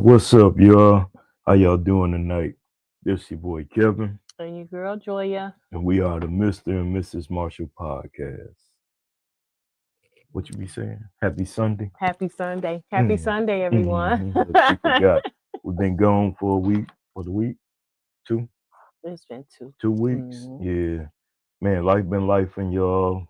What's up, y'all? How y'all doing tonight? This your boy Kevin, And your girl Joya. and we are the Mr. and Mrs. Marshall Podcast. What you be saying? Happy Sunday? Happy Sunday. Happy Sunday, everyone. She forgot. We've been gone for a week. For the week? Two? It's been 2 weeks? Yeah. Man, life been lifing, y'all.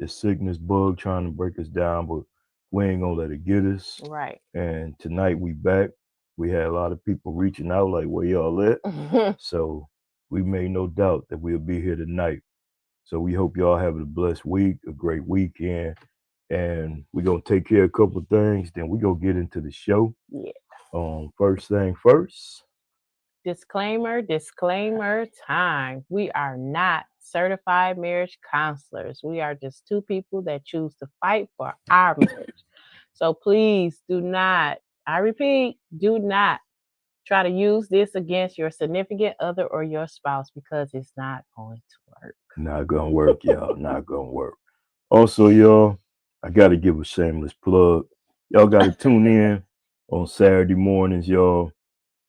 The sickness bug trying to break us down, but we ain't gonna let it get us. Right. And tonight we back. We had a lot of people reaching out like, where y'all at? So we made no doubt that we'll be here tonight. So we hope y'all have a blessed week, a great weekend. And we're going to take care of a couple of things. Then we going to get into the show. Yeah. First thing first. Disclaimer time. We are not certified marriage counselors. We are just two people that choose to fight for our marriage. So please do not, I repeat, do not try to use this against your significant other or your spouse because it's not going to work. Not going to work, y'all. Not going to work. Also, y'all, I got to give a shameless plug. Y'all got to tune in on Saturday mornings, y'all,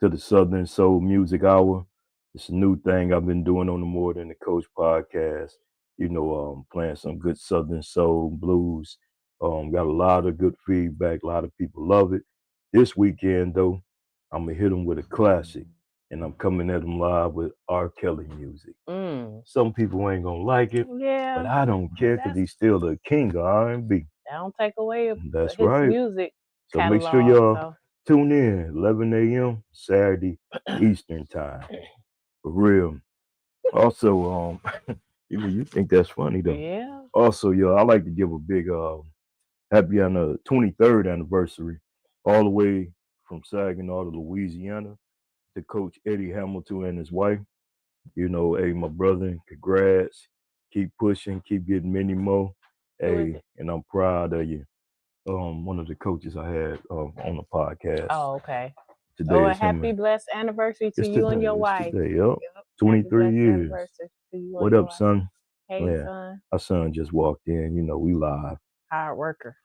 to the Southern Soul Music Hour. It's a new thing I've been doing on the More Than the Coach podcast. You know, playing some good Southern Soul blues. Got a lot of good feedback. A lot of people love it. This weekend, though, I'm going to hit them with a classic. And I'm coming at them live with R. Kelly music. Some people ain't going to like it. Yeah. But I don't care because he's still the king of R&B. That don't take away That's his right. music. So catalog, make sure y'all tune in 11 a.m. Saturday Eastern time. For real. Also, you think that's funny though. Yeah. Also, y'all, I like to give a big happy on the 23rd anniversary, all the way from Saginaw to Louisiana, to Coach Eddie Hamilton and his wife. You know, hey, my brother, congrats. Keep pushing, keep getting many more. Hey, and I'm proud of you. One of the coaches I had on the podcast. Oh, okay. Today is happy blessed anniversary to you and your wife. Today, yep. 23 years. What up, son? Hey, son. Our son just walked in. You know, we live. Hard worker.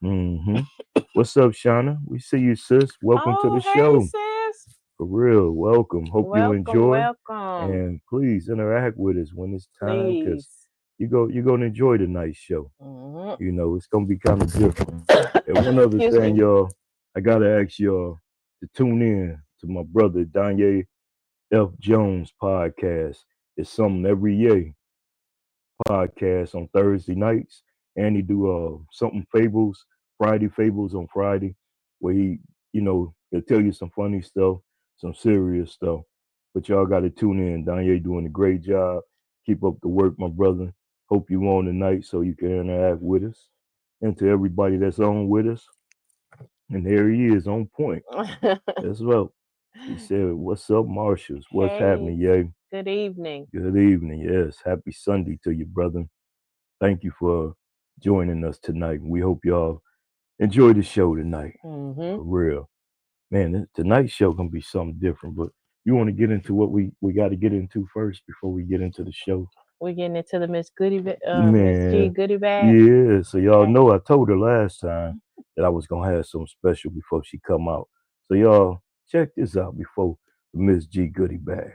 What's up, Shauna? We see you, sis. Welcome to the show. Sis. For real, welcome. Hope you enjoy. Welcome. And please interact with us when it's time, because you're gonna enjoy tonight's show. You know, it's gonna be kind of different. And one other thing, y'all, I gotta ask y'all to tune in to my brother Danye F. Jones podcast. It's something every year podcast on Thursday nights, and he do something fables, Friday fables on Friday, where he, you know, he'll tell you some funny stuff, some serious stuff. But y'all got to tune in. Danye doing a great job. Keep up the work, my brother. Hope you on tonight so you can interact with us. And to everybody that's on with us, and there he is on point as well. He said, "What's up, Marshalls? What's happening, yay? Good evening. Good evening. Yes, happy Sunday to you, brother. Thank you for joining us tonight. We hope y'all enjoy the show tonight. For real, man. Tonight's show gonna be something different. But you want to get into what we got to get into first before we get into the show? We're getting into the Miss G Goodie Bag. Yeah. So y'all know I told her last time that I was gonna have something special before she come out. So y'all check this out before the Miss G Goodie Bag.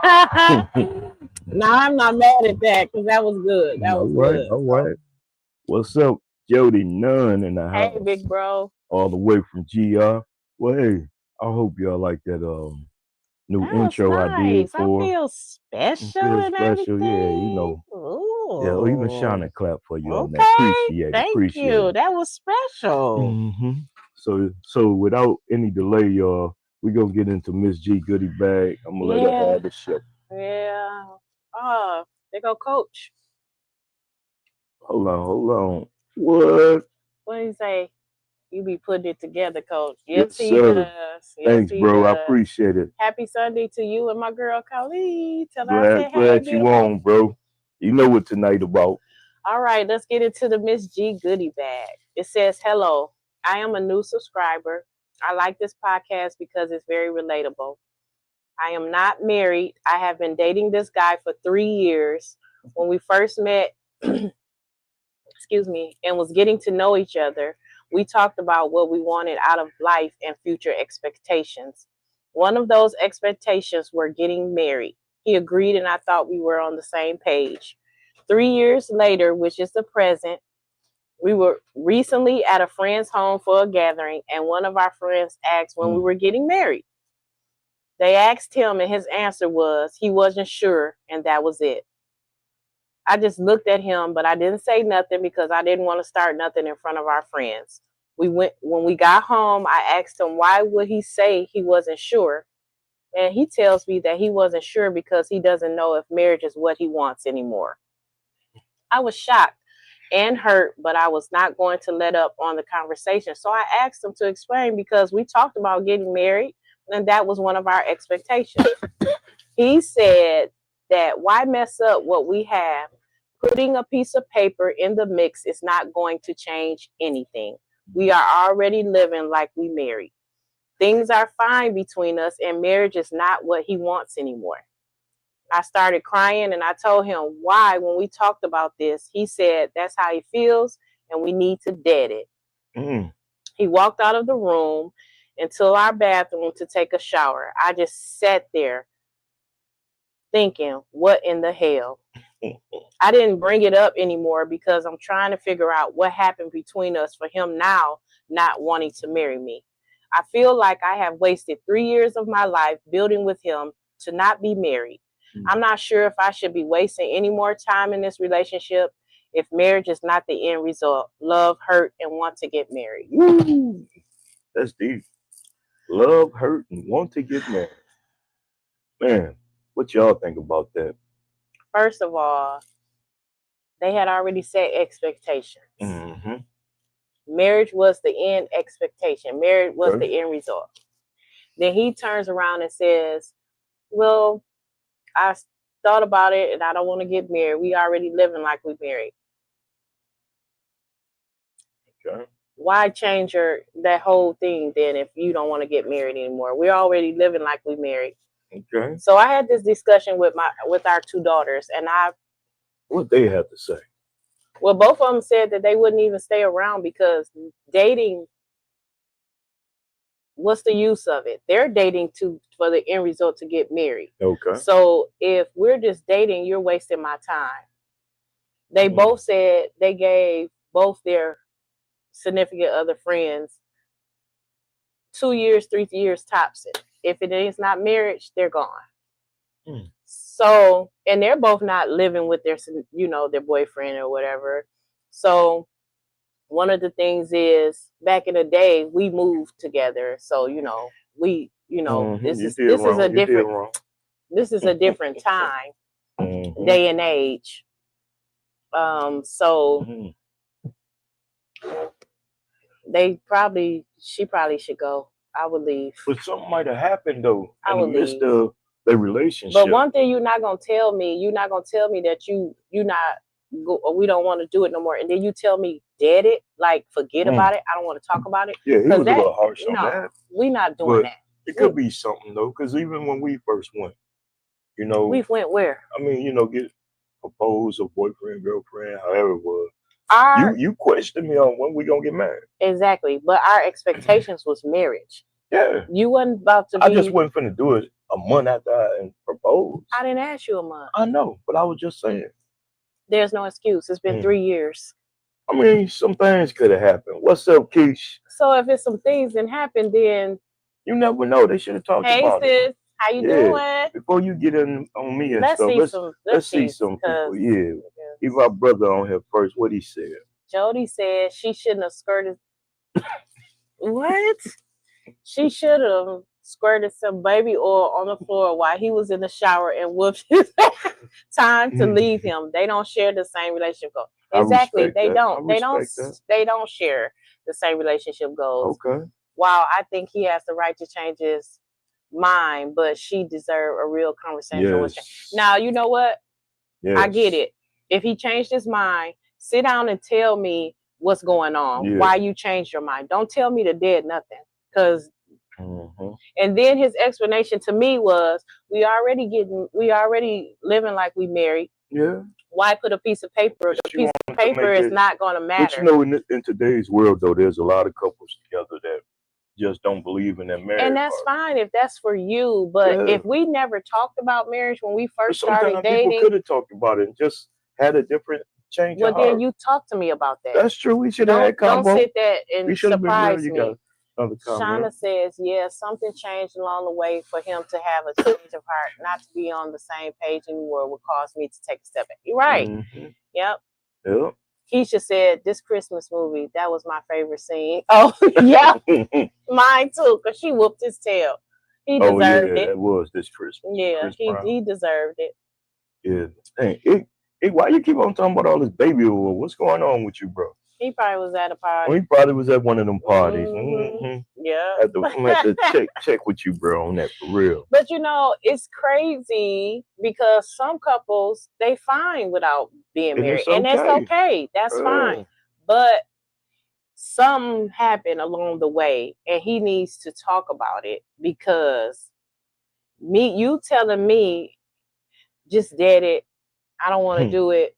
No, I'm not mad at that because that was good. That All was right, good. all right. What's up, Jody Nunn in the Hey, house, big bro. all the way from GR. Well, hey, I hope y'all like that new That was intro I did nice. I for. feel It special feels and special, yeah. everything. Yeah. Oh, even Shauna Ooh. clap for you on that. Okay. Appreciate it, Thank appreciate you. it. That was special. So without any delay, y'all, we gonna get into Miss G goodie bag. I'm gonna let her Yeah. have the show. Yeah. Oh, there go Coach. Hold on. What? What do you say? You be putting it together, Coach. Yes, Yes, he sir. does. Yes, Thanks, he bro. I does. appreciate it. Happy Sunday to you and my girl, Khalid. Tell her I said, hey, Glad you beautiful. on, bro. You know what tonight about. All right, let's get into the Miss G goodie bag. It says, hello, I am a new subscriber. I like this podcast because it's very relatable. I am not married. I have been dating this guy for 3 years. When we first met, excuse me, and was getting to know each other, we talked about what we wanted out of life and future expectations. One of those expectations were getting married. He agreed, and I thought we were on the same page. 3 years later, which is the present, we were recently at a friend's home for a gathering, and one of our friends asked when we were getting married. They asked him, and his answer was he wasn't sure, and that was it. I just looked at him, but I didn't say nothing because I didn't want to start nothing in front of our friends. When we got home, I asked him why would he say he wasn't sure, and he tells me that he wasn't sure because he doesn't know if marriage is what he wants anymore. I was shocked and hurt, but I was not going to let up on the conversation. So I asked him to explain because we talked about getting married, and that was one of our expectations. He said that why mess up what we have? Putting a piece of paper in the mix is not going to change anything. We are already living like we married. Things are fine between us, and marriage is not what he wants anymore. I started crying and I told him why when we talked about this. He said that's how he feels and we need to dead it. He walked out of the room into our bathroom to take a shower. I just sat there thinking, what in the hell? I didn't bring it up anymore because I'm trying to figure out what happened between us for him now not wanting to marry me. I feel like I have wasted 3 years of my life building with him to not be married. I'm not sure if I should be wasting any more time in this relationship if marriage is not the end result. Love, hurt, and want to get married. Woo! That's deep. Love, hurt, and want to get married. Man, what y'all think about that? First of all, they had already set expectations. Marriage was the end expectation. Marriage was the end result. Then he turns around and says, well, I thought about it and I don't want to get married. We already living like we married. Okay. Why change that whole thing then if you don't want to get married anymore? We're already living like we married. Okay. So I had this discussion with our 2 daughters, and what they have to say. Well, both of them said that they wouldn't even stay around because dating, what's the use of it? They're dating for the end result to get married. Okay. So if we're just dating, you're wasting my time. They both said they gave both their significant other friends 2 years, 3 years tops. If it is not marriage, they're gone. So, and they're both not living with their boyfriend or whatever. So one of the things is back in the day we moved together. So, this is a different time, day and age. She probably should go. I would leave. But something might have happened though in the midst of the relationship. But one thing you're not gonna tell me that we don't want to do it no more, and then you tell me dead it, like forget about it. I don't want to talk about it. Yeah, he was a little harsh on that. We not doing that. It could be something though, because even when we first went, we went where? I mean, get proposed, or boyfriend, girlfriend, however it was. You questioned me on when we gonna get married. Exactly, but our expectations was marriage. Yeah, you wasn't about to. I just wasn't finna do it a month after I proposed. I didn't ask you a month. I know, but I was just saying. There's no excuse. It's been 3 years. I mean, some things could have happened. What's up, Keish? So if it's some things that happened, then you never know. They should have talked about it. Hey sis, how you doing? Before you get in on me and let's stuff, let's see some people. Yeah, even our brother on here first. What he said. Jody said she shouldn't have skirted. What? She should have squirted some baby oil on the floor while he was in the shower and whooped his time to leave him. They don't share the same relationship goals. Exactly. They don't. They don't share the same relationship goals. Okay. While I think he has the right to change his mind, but she deserved a real conversation with him. Now, you know what? Yes. I get it. If he changed his mind, sit down and tell me what's going on. Why you changed your mind. Don't tell me the dead nothing. Because and then his explanation to me was we already living like we married. Yeah. Why put a piece of paper? The piece of paper is not going to matter. But you know, in today's world, though, there's a lot of couples together that just don't believe in that marriage. And that's fine if that's for you. But if we never talked about marriage when we first started dating, people could have talked about it and just had a different change. Well, then you talk to me about that. That's true. We should have had combo. Don't sit there and surprise me. Shauna says, something changed along the way for him to have a change of heart, not to be on the same page anymore would cause me to take a step back. You're right. Yep. Keisha said, this Christmas movie, that was my favorite scene. Oh, yeah. Mine too, because she whooped his tail. He deserved it. It was this Christmas. Yeah, he deserved it. Yeah. Hey, why you keep on talking about all this baby oil? What's going on with you, bro? He probably was at a party. He probably was at one of them parties. Yeah. I'm have to check with you, bro, on that for real. But you know, it's crazy because some couples, they fine without being married. And it's okay. That's fine. But something happened along the way and he needs to talk about it because you telling me just did it. I don't want to do it.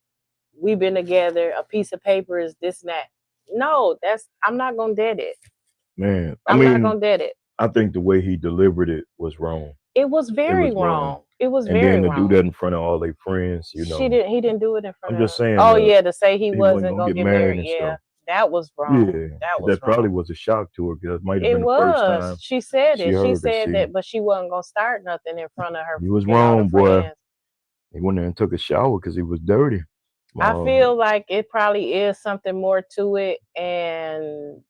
We've been together. A piece of paper is this and that. No, I'm not gonna dead it. Man, I'm not gonna dead it. I think the way he delivered it was wrong. It was very wrong. It was very wrong. And then to do that in front of all their friends, you know. He didn't do it in front of. I'm just saying. Oh yeah, to say he wasn't gonna get married. Yeah, that was wrong. Yeah, that probably was a shock to her because it might have been the first time. She said it. She said that, but she wasn't gonna start nothing in front of her. He was wrong, boy. He went there and took a shower because he was dirty. I feel like it probably is something more to it, and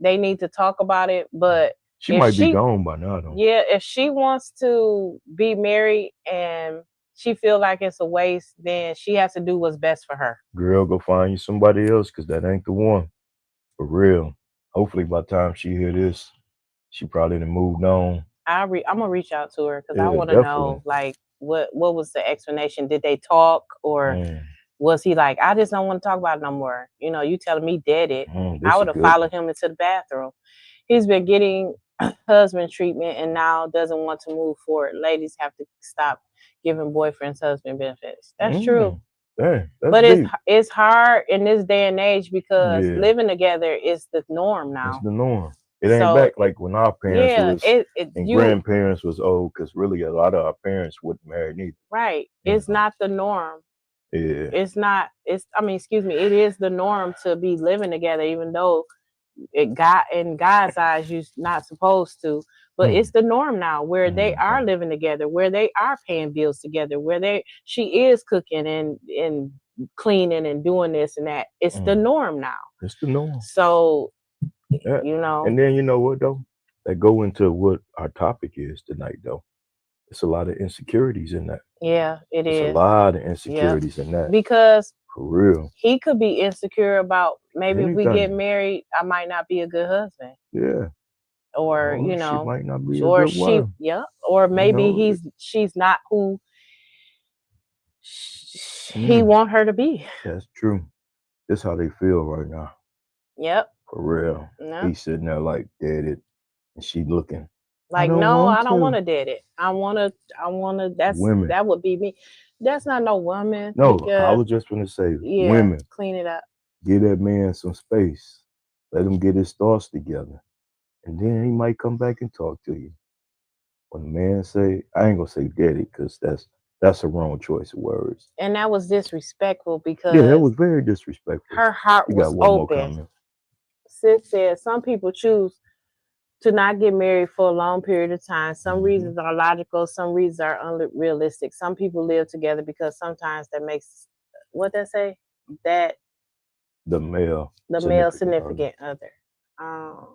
they need to talk about it. But she might be gone by now, though. Yeah, if she wants to be married and she feel like it's a waste, then she has to do what's best for her. Girl, go find you somebody else because that ain't the one. For real. Hopefully by the time she hear this, she probably done moved on. I'm gonna reach out to her because I want to know like what was the explanation? Did they talk or was he like, I just don't want to talk about it no more? You know, you telling me dead it. I would have followed him into the bathroom. He's been getting husband treatment and now doesn't want to move forward. Ladies have to stop giving boyfriends husband benefits. That's true. But it's hard in this day and age because living together is the norm now. It's the norm. It ain't back like when our parents was and grandparents was old because really a lot of our parents wouldn't marry neither. Right. It's not the norm. Yeah. It is the norm to be living together, even though in God's eyes you're not supposed to. But it's the norm now where they are living together, where they are paying bills together, where she is cooking and cleaning and doing this and that. It's the norm now. It's the norm. So you know. And then you know what though? That go into what our topic is tonight though. It's a lot of insecurities in that. Yeah, it is. A lot of insecurities in that. Because for real, he could be insecure about maybe if we get married, I might not be a good husband. Yeah. Or you know, she might not be a good wife. Or maybe she's not who he want her to be. That's true. That's how they feel right now. Yep. For real. Yep. He's sitting there like dead it, and she looking. Like, no, I don't want to dead it. I want to, women. That would be me. That's not no woman. No, I was just going to say, women. Clean it up. Give that man some space. Let him get his thoughts together. And then he might come back and talk to you. when a man say, I ain't gonna say daddy because that's a wrong choice of words. And that was disrespectful Yeah, that because was very disrespectful. her heart You got was one more open. comment. Sis said some people choose to not get married for a long period of time. Some Mm-hmm. reasons are logical, some reasons are unrealistic. Some people live together because sometimes that makes what they say that The male the male significant other. significant other. Um,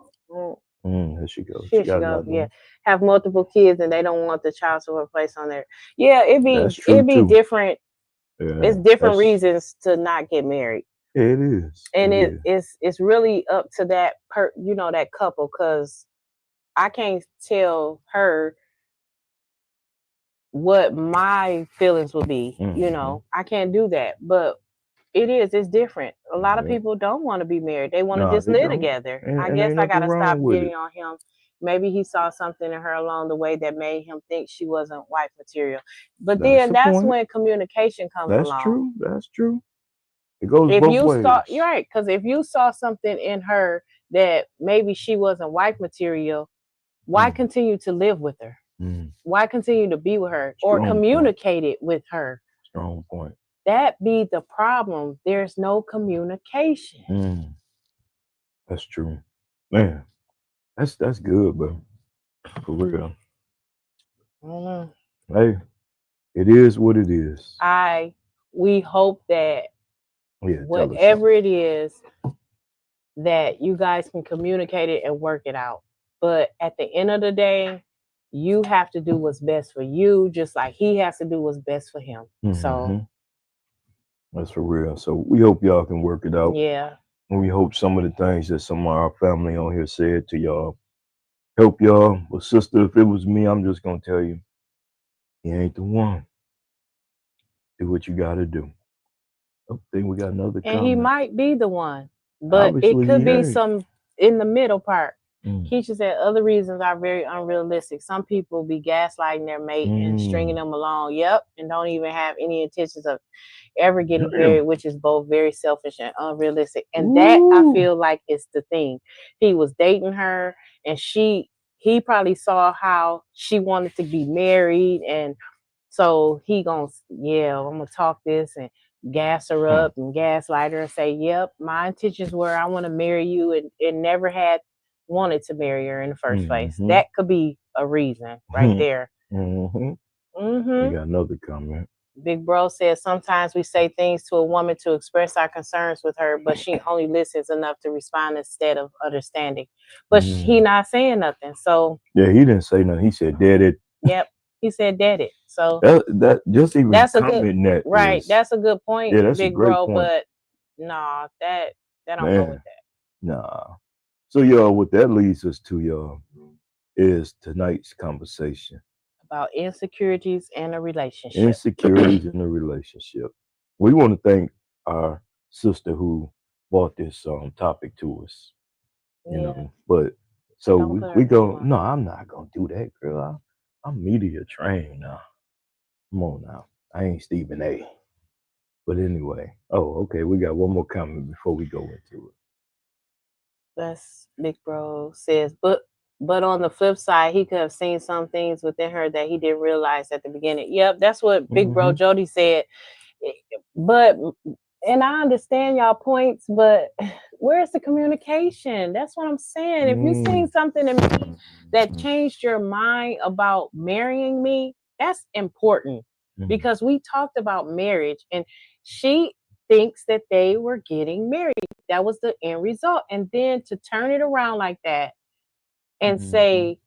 Here she goes. She Here she got goes. another Yeah, one. have multiple kids and they don't want the child support placed on there. Yeah, That's true it be too. different. It's Yeah, different that's reasons to not get married, it is. and It is. it's really up to that that couple. Because I can't tell her what my feelings would be. Mm-hmm. I can't do that, but it's different. A lot of Yeah. people don't want to be married. They want to Nah, just they live don't. together. I And guess ain't I nothing gotta stop wrong with getting it. on him. Maybe he saw something in her along the way that made him think she wasn't wife material. But That's then the that's point. when communication comes That's along. true. That's true. It goes If both you saw, you're ways. right, because if you saw something in her that maybe she wasn't wife material, why Mm, continue to live with her? mm. Why continue to be with her or Strong point. communicate it with her? Strong point. That be the problem. There's no communication. Mm, that's true. Man, that's good, bro. For real. Mhm. Hey, it is what it is. We hope that Yeah, tell us something. whatever it is, that you guys can communicate it and work it out. But at the end of the day, you have to do what's best for you, just like he has to do what's best for him. So Mm-hmm. That's for real. So we hope y'all can work it out. yeah, And we hope some of the things that some of our family on here said to y'all help y'all. But sister, if it was me, I'm just gonna tell you, he ain't the one. Do what you gotta do. I think we got another and he comment. might be the one, but it Obviously, he could be ain't. some in the middle part. Mm. Keisha said other reasons are very unrealistic. Some people be gaslighting their mate and stringing Mm. them along. Yep, and don't even have any intentions of ever getting married, Damn. which is both very selfish and unrealistic. And that I Ooh. feel like is the thing. He was dating her, and he probably saw how she wanted to be married, and so he gonna I'm gonna talk this and gas her Mm. up and gaslight her and say, yep, my intentions were I want to marry you, and never had wanted to marry her in the first place. Mm-hmm. That could be a reason right there. Mm-hmm. We Mm-hmm. got another comment. Big Bro says sometimes we say things to a woman to express our concerns with her, but she only listens enough to respond instead of understanding. But he Mm. not saying nothing. So Yeah, he didn't say nothing. He said, "Dad, it." yep, he said that it. So That just even that's a good commenting that right. is, That's a good point, yeah, that's a Big great Bro. point, But nah, that don't go with man. Nah. So y'all, what that leads us to, y'all, is tonight's conversation: that. About insecurities in a relationship. insecurities in a relationship. We want to thank our sister who brought this topic to us. Yeah, But so don't we, put her we name go. on No, it. I'm not gonna do that, girl. I'm media trained now. Come on now, I ain't Stephen A. But anyway, oh, okay, we got one more comment before we go into That's Big Bro says, but on the flip side, he could have seen some things within her that he didn't realize at the beginning. Yep, that's what it. Big Bro Jody said. But and I understand y'all points, but where's the communication? That's what I'm saying. If you seen Mm, something in me that changed your mind about marrying me, that's important mm, because we talked about marriage and she thinks that they were getting married. That was the end result. And then to turn it around like that and mm. say,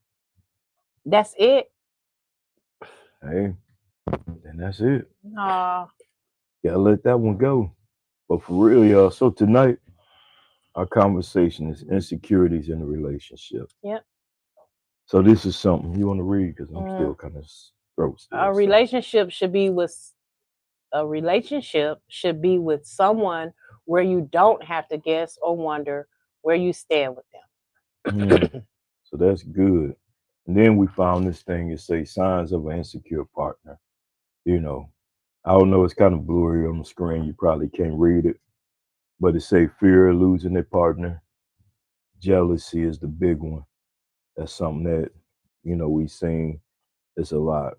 that's it. Hey, and that's it. Nah, Gotta let that one go. But for real, y'all. So tonight, our conversation is insecurities in a relationship. yep. So this is something you want to read because I'm Mm. still kind of throat A still. So. relationship should be with a relationship should be with someone where you don't have to guess or wonder where you stand with Mm, them. so that's good. And then we found this thing. It say signs of an insecure partner. You know, I don't know. It's kind of blurry on the screen. You probably can't read it, but it say fear of losing their partner. Jealousy is the big one. That's something that we seen. it's a lot.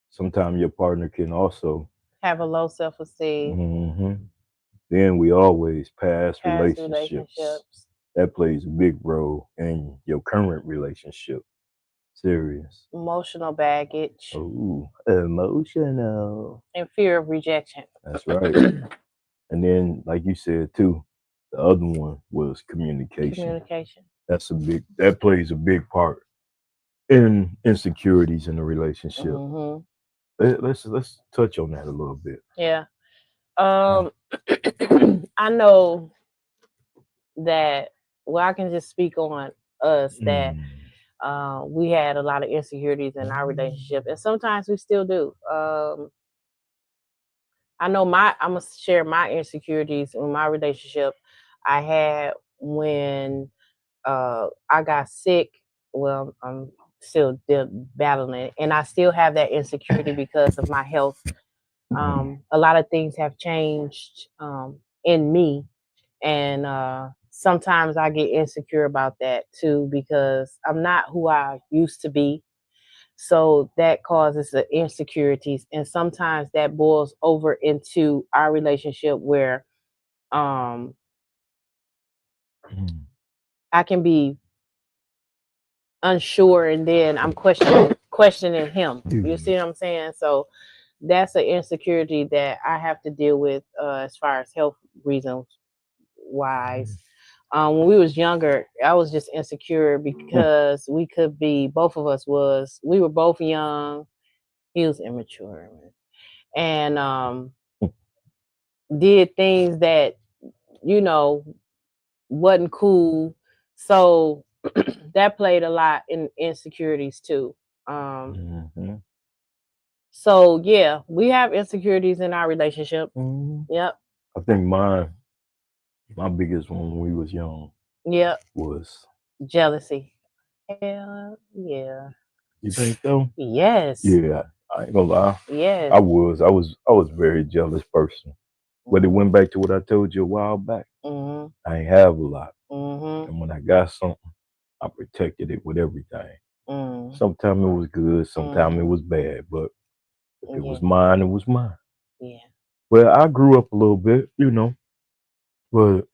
Sometimes your partner can also. Have a low self-esteem, Hmm. Then we always past past relationships. relationships, That plays a big role in your current relationship. Serious. emotional baggage, Oh, emotional. and fear of rejection. That's right. And then, like you said too, the other one was communication. Communication. That plays a big part in insecurities in a relationship. Hmm. Let's touch on that a little bit. Yeah. Um, I know that. Well, I can just speak on us that Mm. we had a lot of insecurities in our relationship, and sometimes we still do. I know I'm gonna share my insecurities in my relationship. I had when I got sick. Well, I'm still battling it, and I still have that insecurity because of my health. A lot of things have changed in me, and sometimes I get insecure about that too because I'm not who I used to be. So that causes the insecurities, and sometimes that boils over into our relationship where um, Mm. I can be unsure, and then I'm questioning him. You see what I'm saying? So that's an insecurity that I have to deal with as far as health reasons wise. When we was younger, I was just insecure because we could be both of us was we were both young. He was immature and did things that you know wasn't cool. So that played a lot in insecurities too. Um, Mm-hmm. so yeah, we have insecurities in our relationship. Mm-hmm. Yep. I think my biggest one when we was young Yep. was. Jealousy. Hell yeah. You think so? Yes. Yeah, I ain't gonna lie. Yes. I was very jealous person. But it went back to what I told you a while back. Mm-hmm. I ain't have a lot, Mm-hmm. and when I got something, I protected it with everything. Mm-hmm. Sometimes it was good, sometimes it Mm-hmm. was bad, but if it Yeah. was mine, it was mine. Yeah. Well, I grew up a little bit, but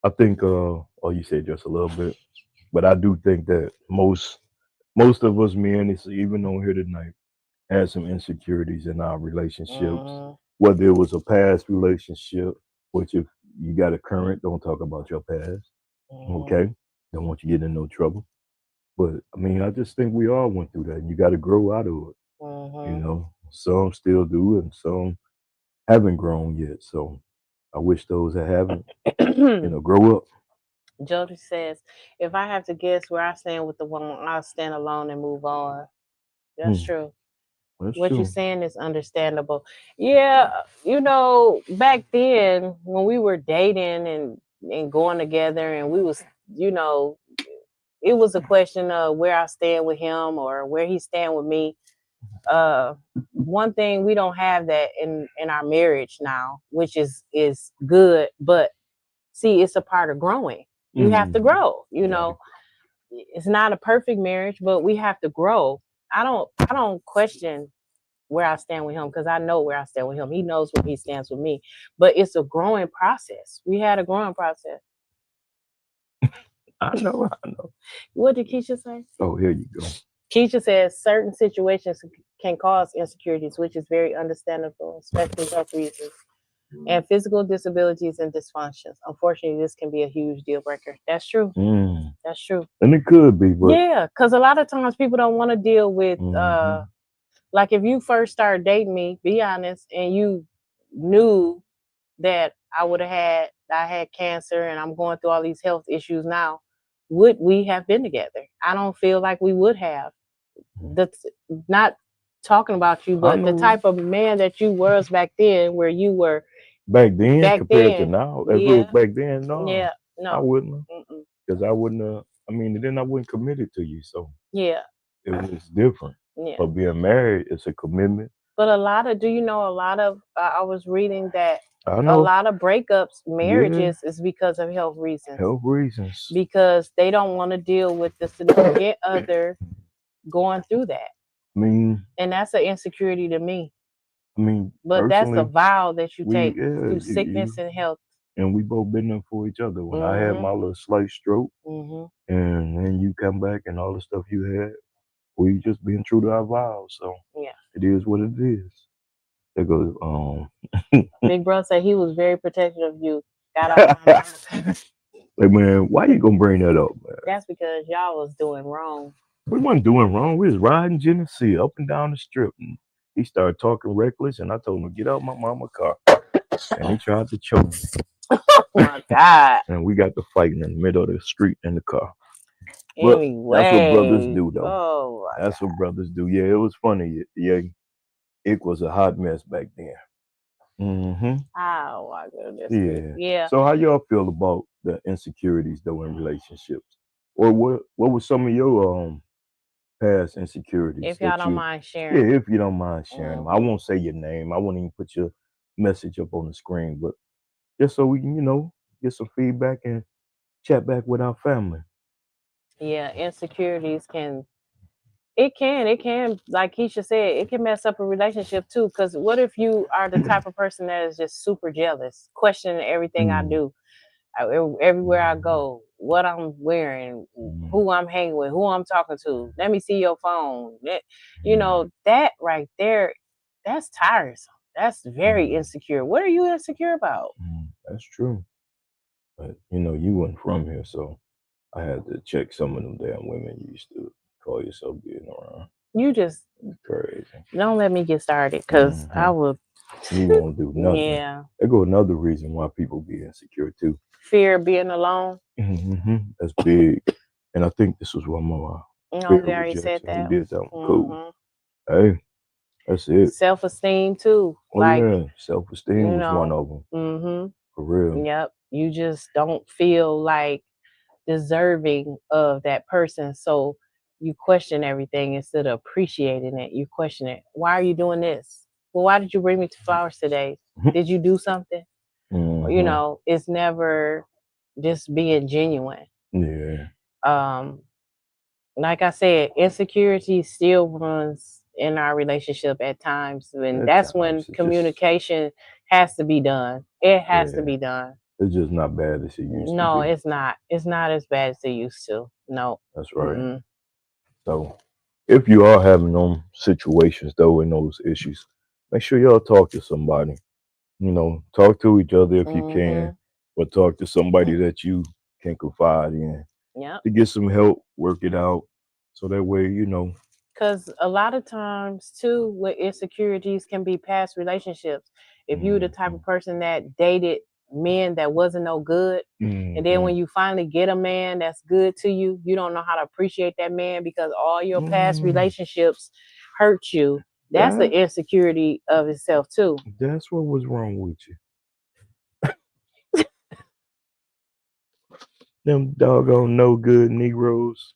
I think, oh, you said just a little bit, but I do think that most of us men, it's even on here tonight, had some insecurities in our relationships, Mm-hmm. whether it was a past relationship, which if you got a current, don't talk about your past. Mm-hmm. Okay. Don't want you to get in no trouble. But I mean, I just think we all went through that and you got to grow out of it. Mm-hmm. Some still do and some haven't grown yet. So I wish those that haven't, grow up. Jody says, if I have to guess where I stand with the woman, I'll stand alone and move on. That's Hmm, true. that's What you're true. saying is understandable. Yeah, back then when we were dating and going together and we was, you know, it was a question of where I stand with him or where he stand with me. Uh One thing we don't have that in our marriage now, which is good, but see, it's a part of growing. You have to Mm, grow, gotta, it's not a perfect marriage, but we have to grow. I don't question where I stand with him because I know where I stand with him. He knows where he stands with me. But it's a growing process. We had a growing process. I know. What did Keisha say? Oh, here you go. Keisha says certain situations can cause insecurities, which is very understandable, especially health reasons and physical disabilities and dysfunctions. Unfortunately, this can be a huge deal breaker. That's true. Mm. That's true. And it could be, but Yeah, because a lot of times people don't want to deal with mm-hmm. like if you first started dating me, be honest, and you knew that I had cancer and I'm going through all these health issues now, would we have been together? I don't feel like we would have. That's not talking about you, I but the know type of man that you was back then, where you were back then back compared to then, now. If it was yeah, back then, no, yeah, I no, wouldn't, mm-mm, because I wouldn't. I mean, then I wouldn't commit it to you, so yeah, it was different. yeah. But being married, it's a commitment. But do you know a lot of, I was reading that I a know, lot of breakups, yeah, marriages is because of health reasons, health reasons. because they don't want to deal with the significant other going through that. I mean, And that's an insecurity to me. But that's a personally, vow that you we take yeah, through sickness and health. and we both been there for each other. When I had Mhm. my little slight stroke, Mhm. and then you come back and all the stuff you had, we just being true to our vows. So Yeah. it is what it is. There goes Big bro said he was very protective of you. Got on my nerves. like man, why you gonna bring that up, man? That's because y'all was doing wrong. We wasn't doing wrong. We was riding Genesee up and down the strip, and he started talking reckless, and I told him to get out my mama car, and he tried to choke me. Oh my God. And we got to fighting in the middle of the street in the car. But that's what brothers Anyway. do, though. Oh my That's what brothers do. Yeah, it was funny. Yeah, it was a hot mess back then. Mm-hmm. God. Oh my goodness. Yeah. Yeah. So how y'all feel about the insecurities though in relationships, or what was some of your past insecurities If y'all that don't you? mind sharing. Yeah, if you don't mind sharing them. I Mhm. won't say your name. I won't even put your message up on the screen, but just so we can get some feedback and chat back with our family. Yeah, insecurities can, like Keisha said, it can mess up a relationship too. Because what if you are the type of person that is just super jealous, questioning everything I Mm, do, everywhere I go, what I'm wearing, mm, who I'm hanging with, who I'm talking to. Let me see your phone. mm, That right there, that's tiresome. That's very mm, insecure. What are you insecure about? that's true. But you weren't from here, so I had to check some of them damn women you used to call yourself being around. You just Crazy. don't let me get started, because I Hmm. will. You won't do nothing. Yeah, There go another reason why people be insecure too. fear of being alone. That's big. And I think this was one more No, fear we of already said rejection. We that. did that one. Cool. Hmm. Hey, that's it. Self-esteem too. Oh Like, yeah, self esteem you was one know, of them hmm for real. yep. You just don't feel like deserving of that person. So you question everything instead of appreciating it. You question it. Why are you doing this? Well, why did you bring me to flowers today? Did you do something? Hmm. It's never just being genuine. Yeah. Um, like I said, insecurity still runs in our relationship at times, and At that's when times it just communication has to be done. It has to yeah, be done. it's just not bad as it used to No, be. it's not. It's not as bad as it used to. No. That's right. Mm-mm. So if you are having them situations though and those issues, make sure y'all talk to somebody. Talk to each other if you can, Mm-hmm. but talk to somebody that you can confide in Yep. to get some help, work it out, so that way. Because a lot of times, too, with insecurities can be past relationships. If you the type of Hmm. person that dated men that wasn't no good, and then Hmm. when you finally get a man that's good to you, you don't know how to appreciate that man because all your past Mm, relationships hurt you. That's the that insecurity of itself, too. that's what was wrong with you. Them doggone no good Negroes.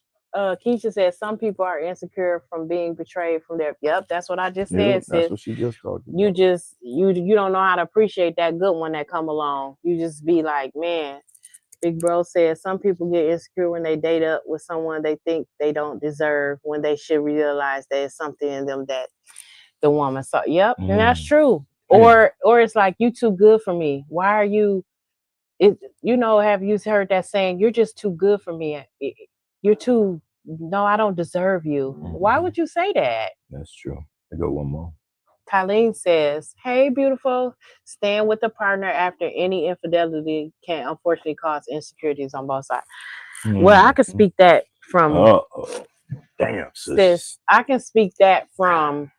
Keisha said some people are insecure from being betrayed from their. Yep, that's what I just Yeah, said, that's sis. what she just talked You about. just you don't know how to appreciate that good one that come along. You just be like, man. Big bro said some people get insecure when they date up with someone they think they don't deserve when they should realize there's something in them that the woman saw. Yep, and that's Mm, true. damn. Or it's like you too good for me. Why are you? Have you heard that saying? You're just too good for me. You're too. No, I don't deserve you. Why Hmm. would you say that? That's true. I got one more. Colleen says, "Hey, beautiful. Staying with a partner after any infidelity can unfortunately cause insecurities on both sides." Well, I Mm. could speak that from Oh, damn, sis. sis. I can speak that from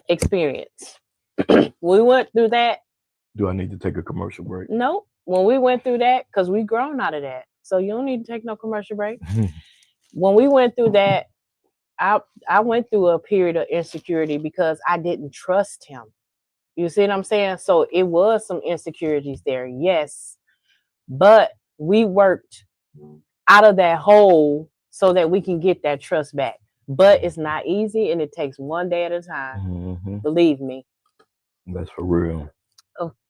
experience. We went through that. Do I need to take a commercial break? Nope. When we went through that, because we grown out of that. So you don't need to take no commercial break. When we went through that, I I went through a period of insecurity because I didn't trust him. You see what I'm saying? So it was some insecurities there, yes. But we worked out of that hole so that we can get that trust back. But it's not easy and it takes one day at a time. Hmm. Believe me. That's for real.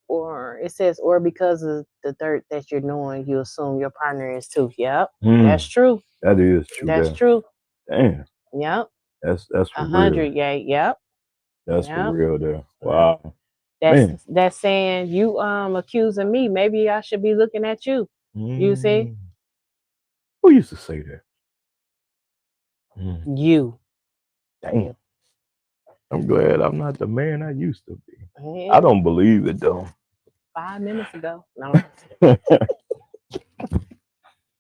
Or it says, or because of the dirt that you're knowing, you assume your partner is too. Yep. That's Mm, true. that is true That's there. true. Damn. Yep. That's for real. 100, yeah, yep, That's for yep. real there. Yep. Wow. Man. That's saying you accusing me. Maybe I should be looking at you. You see? Mm. Who used to say that? Mm. You. Damn. I'm glad I'm not the man I used to be. I Yeah, don't believe it though. 5 minutes ago. No.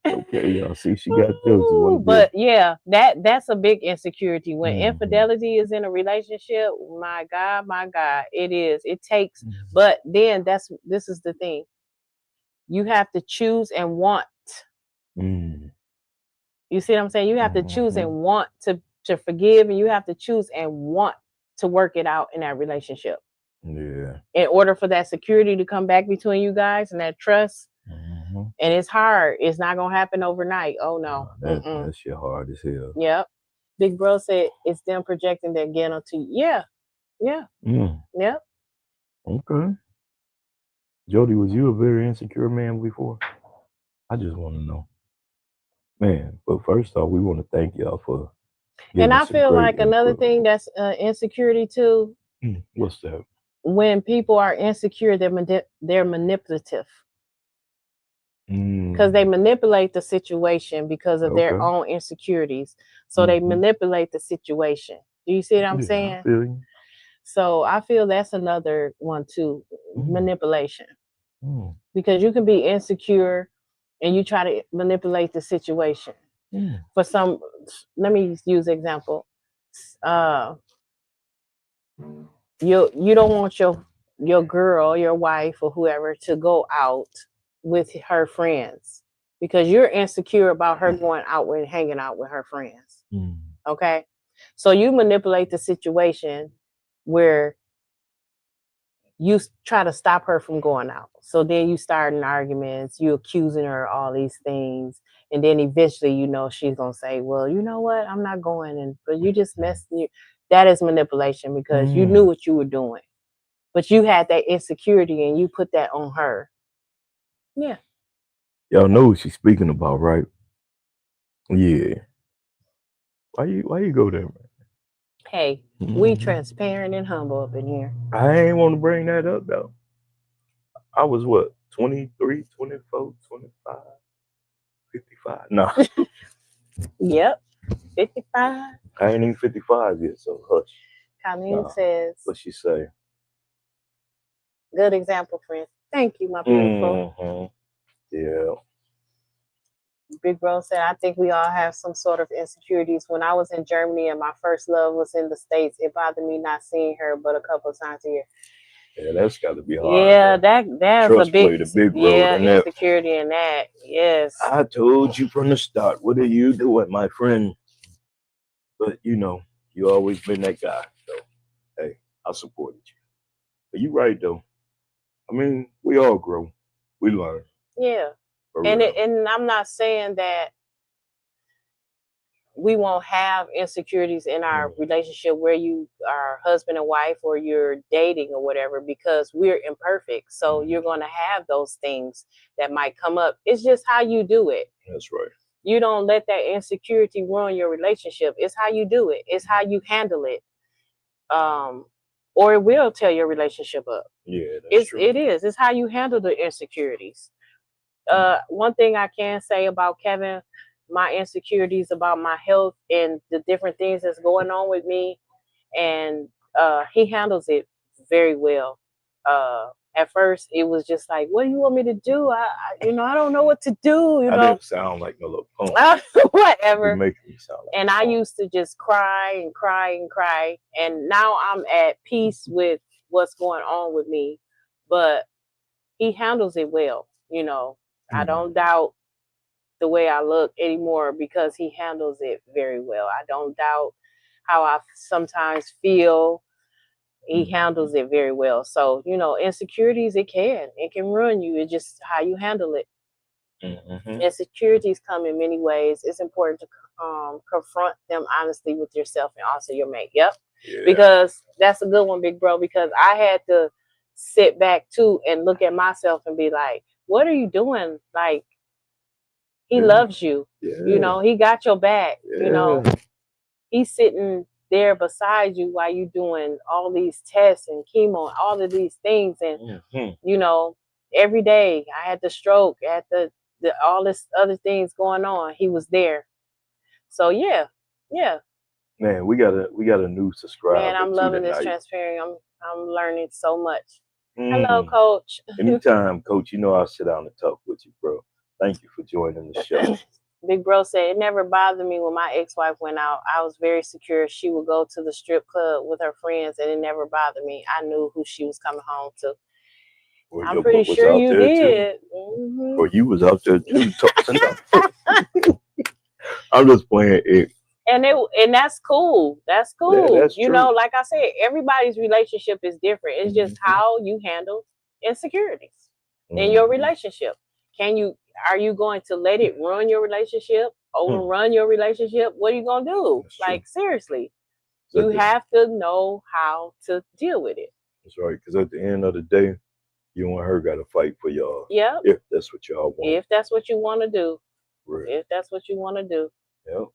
Okay, y'all see she got jokes. You want to give? But yeah, that's a big insecurity when Mm-hmm. infidelity is in a relationship. My God, it is. It takes, Mm-hmm. but then this is the thing. You have to choose and want. Mm-hmm. You see what I'm saying? You have to choose Mm-hmm. and want to forgive, and you have to choose and want to work it out in that relationship. Yeah. In order for that security to come back between you guys and that trust, Mm-hmm. and it's hard. It's not gonna happen overnight. Oh no. That shit hard as hell. Yep. Big Bro said it's them projecting their ghetto to you. Yeah. Yeah. Mm. Yep. Okay. Jody, was you a very insecure man before? I just want to know. Man, but first off, we want to thank y'all for And giving I some feel great like another input. thing that's insecurity too. What's that? When people are insecure, they're manipulative because they manipulate the situation because of their Okay. own insecurities. So they manipulate the situation. Do you see what I'm Yeah, I saying? feel you. So I feel that's another one too, manipulation. Mm. Because you can be insecure and you try to manipulate the situation. For some, let me use an example. Uh, you don't want your girl, your wife, or whoever to go out with her friends because you're insecure about her going out and hanging out with her friends. Okay, so you manipulate the situation where you try to stop her from going out. So then you start in arguments, you accusing her of all these things, and then eventually, she's gonna say, "Well, you know what? I'm not going." And but you just messed you. That is manipulation because you knew what you were doing, but you had that insecurity and you put that on her. Yeah. Y'all know what she's speaking about, right? Yeah. Why you go there, man? Hey, we transparent and humble up in here. I ain't want to bring that up though. I was what, 23, 24, 25, 55. No. Yep. 55. I ain't even 55 yet, so hush. Colleen says, What she say? good example, friend. Thank you, my beautiful. Yeah. Big Bro said, I think we all have some sort of insecurities. When I was in Germany and my first love was in the States, it bothered me not seeing her but a couple of times a year. Yeah, that's got to be hard. Yeah, that's Trust a big, played a big role in that. insecurity in that. Yes. I told you from the start, what are you doing, my friend? But you always been that guy. So hey, I supported you. But you right though. I mean, we all grow. We learn. Yeah. And I'm not saying that we won't have insecurities in our relationship where you are husband and wife or you're dating or whatever, because we're imperfect. So you're going to have those things that might come up. It's just how you do it. That's right. You don't let that insecurity ruin your relationship. It's how you do it. It's how you handle it. Or it will tear your relationship up. Yeah, that's true. It is. It's how you handle the insecurities. One thing I can say about Kevin, my insecurities about my health and the different things that's going on with me, and he handles it very well. At first, it was just like, "What do you want me to do? I don't know what to do." I didn't sound like no little punk. Whatever. Making me sound like and I used to just cry and cry and cry, and now I'm at peace with what's going on with me, but he handles it well. I don't doubt the way I look anymore because he handles it very well. I don't doubt how I sometimes feel. He handles it very well. So, insecurities, it can ruin you. It's just how you handle it. Insecurities come in many ways. It's important to confront them honestly with yourself and also your mate. Yep. Yeah. Because that's a good one, Big Bro, because I had to sit back too and look at myself and be like, what are you doing? Like, he loves you. Yeah. He got your back. Yeah. He's sitting there beside you while you doing all these tests and chemo and all of these things. And, every day I had the stroke, at the all this other things going on. He was there. So yeah. Man, we got a new subscriber. Man, I'm loving this transparent. I'm learning so much. Hello, Coach. Anytime, Coach. I'll sit down and talk with you, bro. Thank you for joining the show. Big bro said it never bothered me when my ex-wife went out. I was very secure. She would go to the strip club with her friends, and it never bothered me. I knew who she was coming home to. Well, I'm pretty sure you did. Mm-hmm. Or you was out there too. I'm just playing it. And that's cool. That's cool. Yeah, that's true. Like I said, everybody's relationship is different. It's just how you handle insecurities in your relationship. Are you going to let it run your relationship, overrun your relationship? What are you going to do? Like, seriously, you have to know how to deal with it. That's right. Because at the end of the day, you and her got to fight for y'all. Yeah. If that's what y'all want. If that's what you want to do. Right. If that's what you want to do. Yep.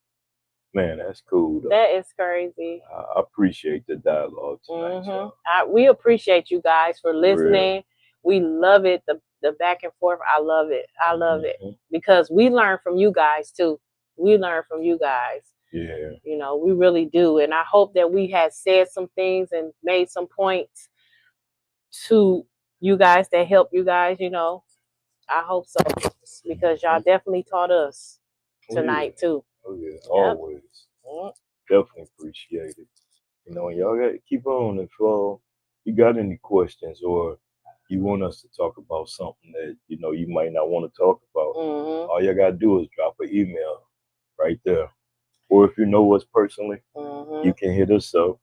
Man, that's cool, though. That is crazy. I appreciate the dialogue tonight. We appreciate you guys for listening. We love it. The back and forth. I love it. I love it. Because we learn from you guys, too. We learn from you guys. Yeah. We really do. And I hope that we had said some things and made some points to you guys that help you guys, I hope so. Because y'all definitely taught us tonight, too. Oh, yeah. Always. Definitely appreciate it. Y'all got to keep on. If you got any questions or you want us to talk about something that, you might not want to talk about, all you got to do is drop an email right there. Or if you know us personally, you can hit us up.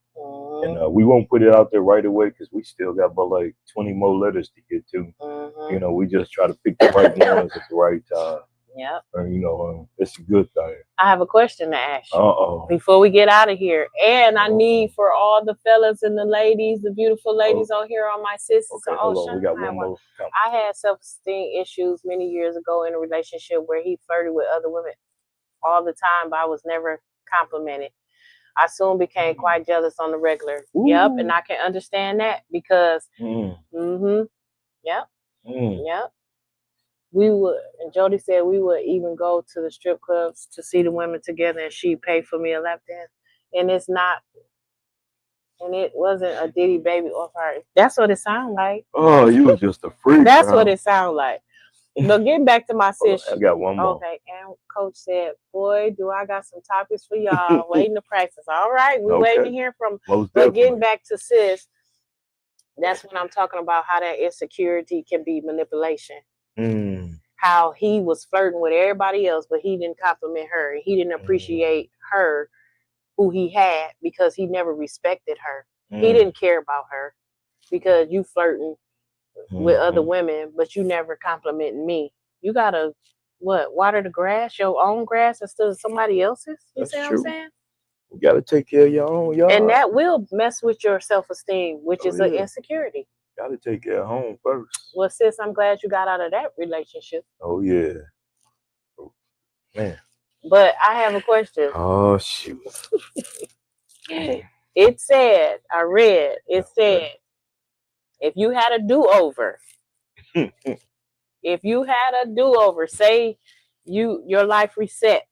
And we won't put it out there right away because we still got about like 20 more letters to get to. We just try to pick the right ones at the right time. Yep. And, it's a good thing. I have a question to ask you before we get out of here. And I need for all the fellas and the ladies, the beautiful ladies on here, on my sisters. Okay, hold on. We got one more. I had self-esteem issues many years ago in a relationship where he flirted with other women all the time, but I was never complimented. I soon became quite jealous on the regular. Ooh. Yep, and I can understand that because, yep. We would, and Jody said we would even go to the strip clubs to see the women together, and she'd pay for me a lap dance. And it wasn't a Diddy baby off her. That's what it sounded like. Oh, you was just a freak. That's what it sounded like. But getting back to my sister. I got one more. Okay, and Coach said, boy, do I got some topics for y'all. Waiting to practice. All right, we're waiting to hear from. But getting back to sis, that's when I'm talking about how that insecurity can be manipulation. How he was flirting with everybody else, but he didn't compliment her. He didn't appreciate her, who he had, because he never respected her. He didn't care about her because you flirting with other women, but you never complimenting me. You gotta water the grass, your own grass, instead of somebody else's. You see what I'm saying? You gotta take care of your own yard. And that will mess with your self-esteem, which is an insecurity. Gotta take care of home first. Well, sis, I'm glad you got out of that relationship. Oh yeah. Oh, man. But I have a question. Oh shoot. It said, I read, it said, if you had a do-over, say your life reset,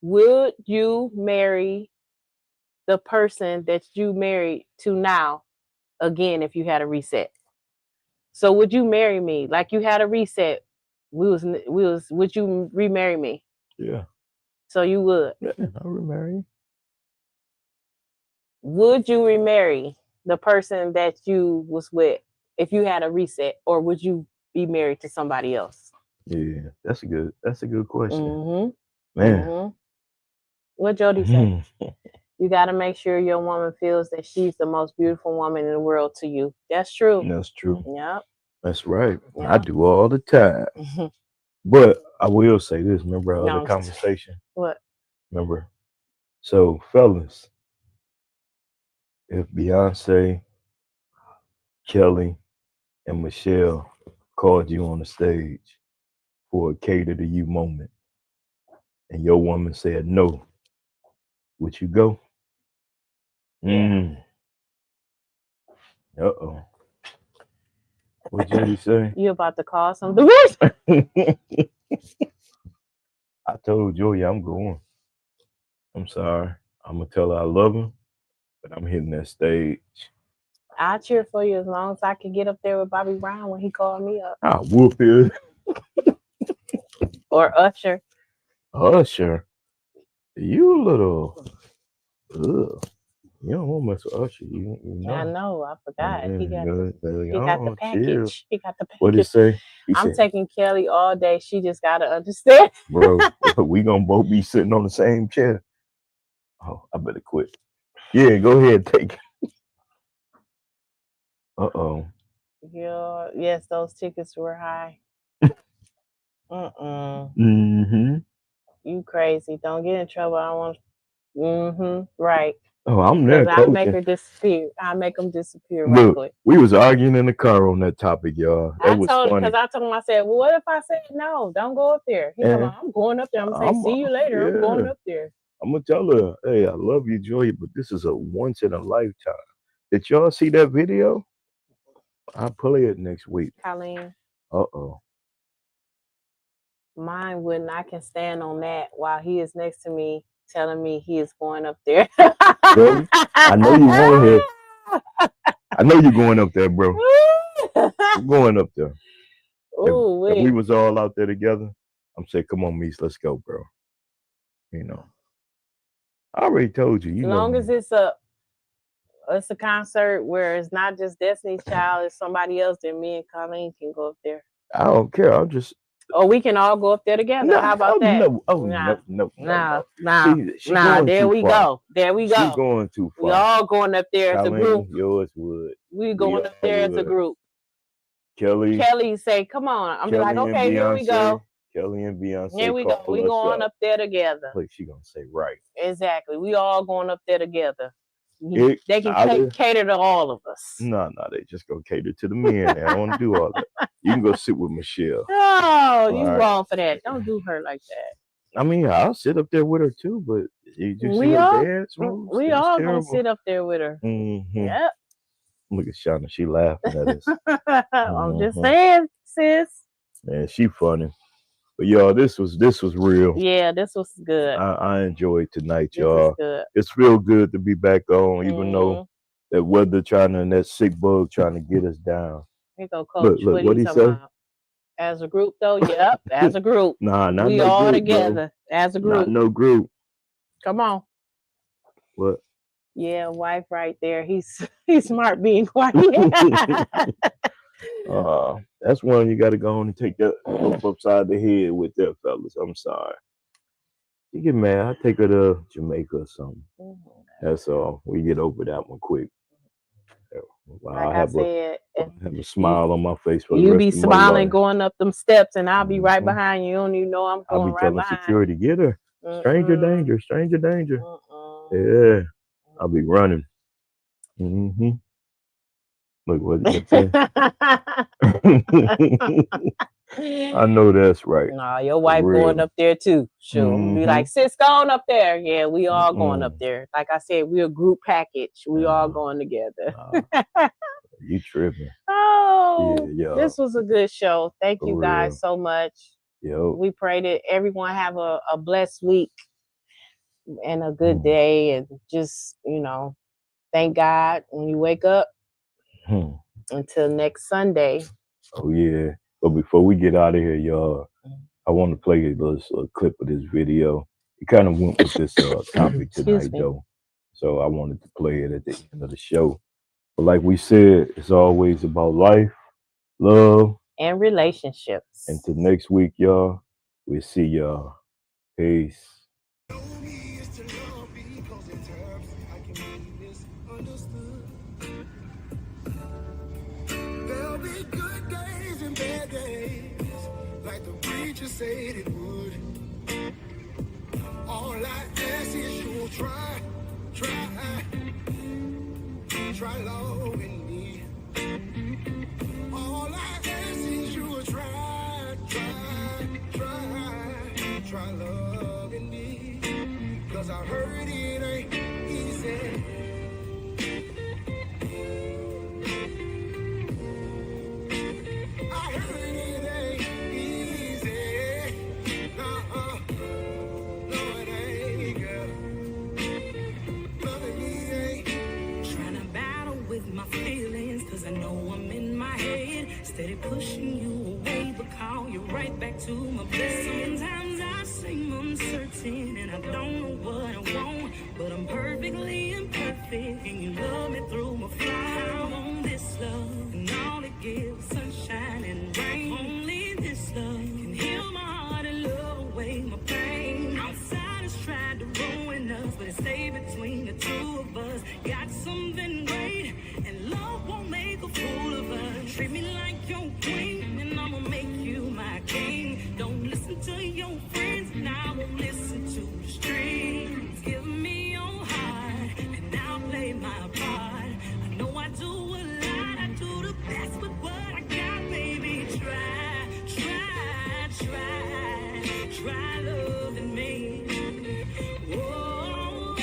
would you marry the person that you married to now again if you had a reset? So would you marry me? Like you had a reset, would you remarry me? Yeah. So you would? Yeah, I'll remarry you. Would you remarry the person that you was with if you had a reset, or would you be married to somebody else? Yeah, that's a good question. Man. What Jody say? You got to make sure your woman feels that she's the most beautiful woman in the world to you. That's true. That's true. Yep. That's right. Yep. I do all the time. But I will say this. Remember our other conversation? What? Remember? So, fellas, if Beyonce, Kelly, and Michelle called you on the stage for a cater to you moment, and your woman said no, Would you go? Yeah. Uh-oh. What Jetty say? You about to cause some divorce? I told Joey I'm going. I'm sorry. I'm gonna tell her I love her, but I'm hitting that stage. I'll cheer for you as long as I can get up there with Bobby Brown when he called me up. I'll whoop it. Or Usher. Usher. You little. Ugh. You don't want to mess with Usher. You know. I know. I forgot. He got the package. Chill. He got the package. What did he say? I'm taking Kelly all day. She just got to understand. Bro, we going to both be sitting on the same chair. Oh, I better quit. Yeah, go ahead. Take it. Uh-oh. Yeah, yes, those tickets were high. You crazy. Don't get in trouble. I want. Right. Oh, I'm there. I'll make her disappear. I'll make them disappear right quick. We was arguing in the car on that topic, y'all. That was funny. Because I told him, I said, well, what if I said no? Don't go up there. He told me, I'm going up there. I'm going to say, see you later. Yeah. I'm going up there. I'm going to tell her, hey, I love you, Joy, but this is a once in a lifetime. Did y'all see that video? I'll play it next week. Colleen. Uh-oh. Mine wouldn't. I can stand on that while he is next to me telling me he is going up there. Really? I know you want to hear. I know you're going up there, bro. You're going up there. Ooh, if we was all out there together, I'm saying, come on, Mies, let's go, bro. You know. I already told you. As long as it's a concert where it's not just Destiny's Child, it's somebody else, then me and Colleen can go up there. I don't care. I'll just. Or we can all go up there together. No, how about that? No. Oh, no. There we go. There we go. She's going too far. We all going up there as a group. Yours would. We going up there as a group. Kelly say, come on. I'm like, okay, here we go. Kelly and Beyonce. Here we go. We going up there together. Like she gonna say right. Exactly. We all going up there together. They can cater to all of us. No, they just go cater to the men. I don't want to do all that. You can go sit with Michelle. Oh, you wrong for that. Don't do her like that. I mean, I'll sit up there with her too, but you just see her dance moves. We all gonna sit up there with her. Mm-hmm. Yep. Look at Shauna. She laughing at us. I'm just saying, sis. Man, she funny. But y'all, this was real. Yeah, this was good. I enjoyed tonight, y'all. It's real good to be back on, even though that weather and that sick bug trying to get us down. Here go, Coach. Look, what he say? About? As a group, though, yep, as a group. Nah, not we no all group, together bro. As a group. Not no group. Come on. What? Yeah, wife right there. He's smart being quiet. That's one you got to go on and take that upside the head with that, fellas. I'm sorry. You get mad, I'll take her to Jamaica or something. That's all. We get over that one quick. I'll have a smile on my face for the rest of my life. You be smiling going up them steps, and I'll be right behind you. You don't even know I'm going right behind. I'll be telling security, get her. Stranger danger, stranger danger. Yeah, I'll be running. Mm-hmm. Look what you say. I know that's right. No, your wife going up there too. Sure. Be like, sis, going up there. Yeah, we all going up there. Like I said, we're a group package. We all going together. You tripping. Oh, yeah, this was a good show. Thank you guys so much. Yo. We pray that everyone have a blessed week and a good day. And just, thank God when you wake up. Until next Sunday. Oh, yeah. But before we get out of here, y'all, I want to play a little clip of this video. It kind of went with this topic tonight, though. So I wanted to play it at the end of the show. But like we said, it's always about life, love, and relationships. Until next week, y'all. We'll see y'all. Peace. There'll be good days and bad days, like the preacher said it would. All I ask is you'll try loving me. All I ask is you'll try loving me. 'Cause I heard it ain't Steady pushing you away, but call you right back to my bed. Sometimes I seem uncertain and I don't know what I want, but I'm perfectly imperfect and you love me through my flaws. I want this love and all it gives, sunshine and rain. Only this love can heal my heart and love away my pain. Outsiders tried to ruin us, but it stayed between the two of us. Got something great, and love won't make a fool of us. Treat me like your queen, and I'ma make you my king. Don't listen to your friends, and I won't listen to the streets. Give me your heart, and I'll play my part. I know I do a lot, I do the best with what I got, baby. Try loving me. Oh,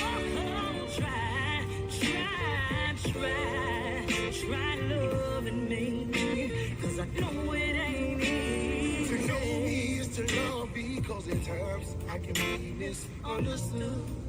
try loving me. 'Cause I know it ain't easy. To know me is to love, because at times I can be misunderstood.